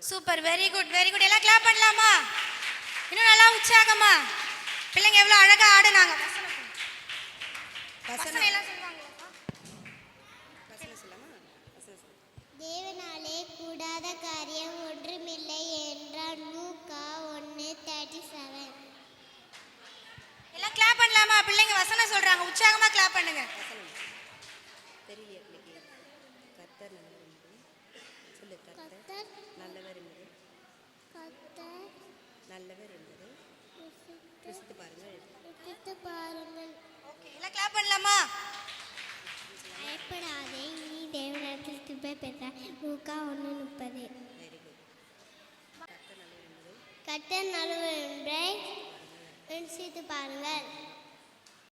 Super, very good very good. எல்லாம் clap பண்ணலாமா? இன்னும் நல்லா உற்சாகமா. பிள்ளைங்க எவ்வளவு அழகா ஆடுனாங்க. வசனம் எல்லாம் சொல்லுவாங்களா? தேவனாலே கூடாத காரியம் ஒன்றுமில்லை என்றார். லூக்கா 1:37. எல்லாம் கிளாப் பண்ணலாமா? பிள்ளைங்க வசனம் சொல்றாங்க, உற்சாகமா கிளாப் பண்ணுங்க. நல்லவர் என்பது ருசித்து பாருங்கள். ஓகே, எல்லாம் கிளாப் பண்ணலாமா? பயப்படாதே, நீ தேவனிடத்தில் கிருபை பெற்றாய். லூக்கா 1:30. கர்த்தர் நல்லவர் என்பதை ருசித்து பாருங்கள்.